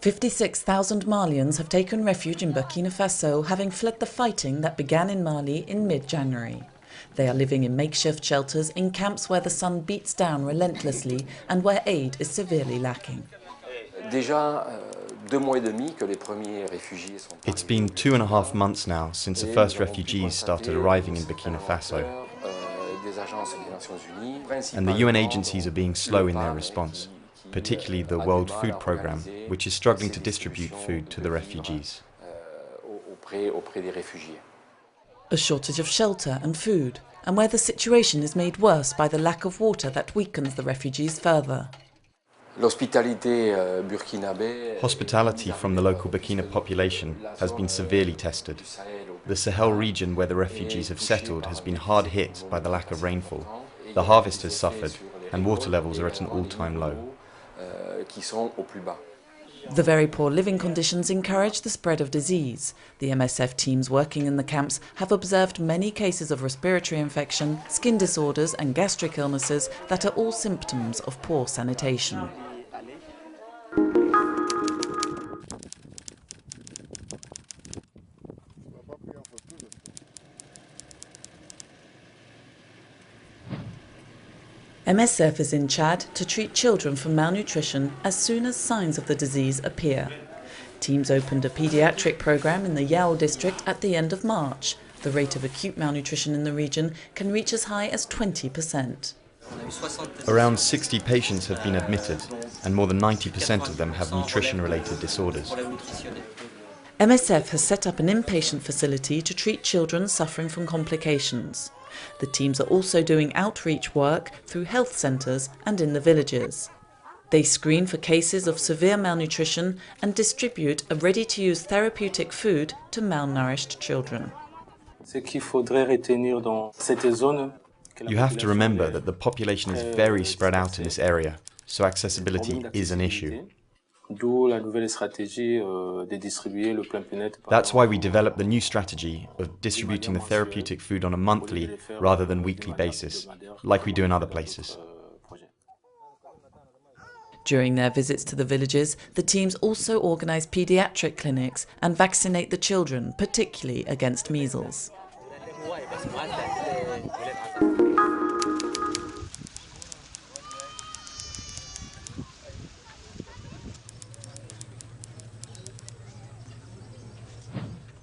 "56,000 Malians have taken refuge in Burkina Faso, having fled the fighting that began in Mali in mid-January. They are living in makeshift shelters in camps where the sun beats down relentlessly and where aid is severely lacking. It's been 2.5 months now since the first refugees started arriving in Burkina Faso, and the UN agencies are being slow in their response, particularly the World Food Programme, which is struggling to distribute food to the refugees. A shortage of shelter and food, and where the situation is made worse by the lack of water that weakens the refugees further. Hospitality from the local Burkina population has been severely tested. The Sahel region where the refugees have settled has been hard hit by the lack of rainfall. The harvest has suffered, and water levels are at an all-time low. The very poor living conditions encourage the spread of disease. The MSF teams working in the camps have observed many cases of respiratory infection, skin disorders and gastric illnesses that are all symptoms of poor sanitation. MSF is in Chad to treat children for malnutrition as soon as signs of the disease appear. Teams opened a paediatric program in the Yao district at the end of March. The rate of acute malnutrition in the region can reach as high as 20%. Around 60 patients have been admitted, and more than 90% of them have nutrition-related disorders. MSF has set up an inpatient facility to treat children suffering from complications. The teams are also doing outreach work through health centres and in the villages. They screen for cases of severe malnutrition and distribute a ready-to-use therapeutic food to malnourished children. You have to remember that the population is very spread out in this area, so accessibility is an issue. That's why we developed the new strategy of distributing the therapeutic food on a monthly rather than weekly basis, like we do in other places. During their visits to the villages, the teams also organise paediatric clinics and vaccinate the children, particularly against measles.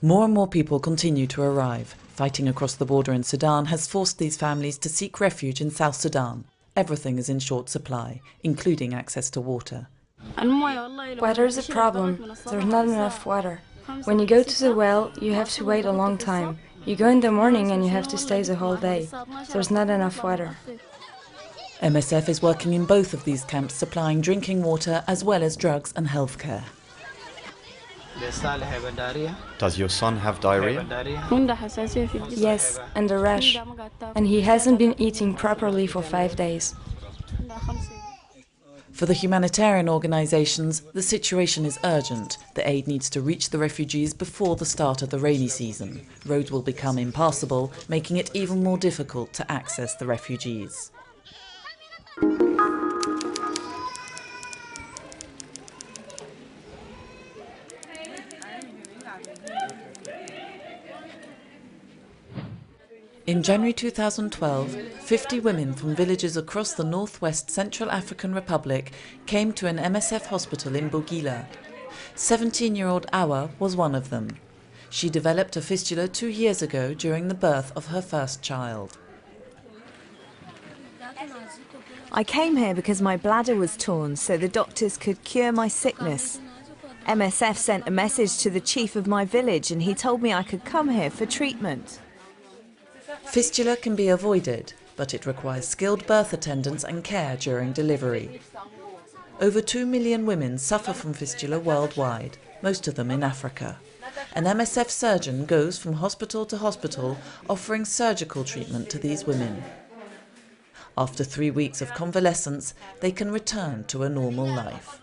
More and more people continue to arrive. Fighting across the border in Sudan has forced these families to seek refuge in South Sudan. Everything is in short supply, including access to water. Water is a problem. There's not enough water. When you go to the well, you have to wait a long time. You go in the morning and you have to stay the whole day. There's not enough water. MSF is working in both of these camps, supplying drinking water as well as drugs and healthcare. Does your son have diarrhea? Yes, and a rash. And he hasn't been eating properly for 5 days. For the humanitarian organisations, the situation is urgent. The aid needs to reach the refugees before the start of the rainy season. Roads will become impassable, making it even more difficult to access the refugees. In January 2012, 50 women from villages across the northwest Central African Republic came to an MSF hospital in Burkina. 17-year-old Awa was one of them. She developed a fistula 2 years ago during the birth of her first child. I came here because my bladder was torn so the doctors could cure my sickness. MSF sent a message to the chief of my village and he told me I could come here for treatment. Fistula can be avoided, but it requires skilled birth attendants and care during delivery. Over 2 million women suffer from fistula worldwide, most of them in Africa. An MSF surgeon goes from hospital to hospital offering surgical treatment to these women. After 3 weeks of convalescence, they can return to a normal life.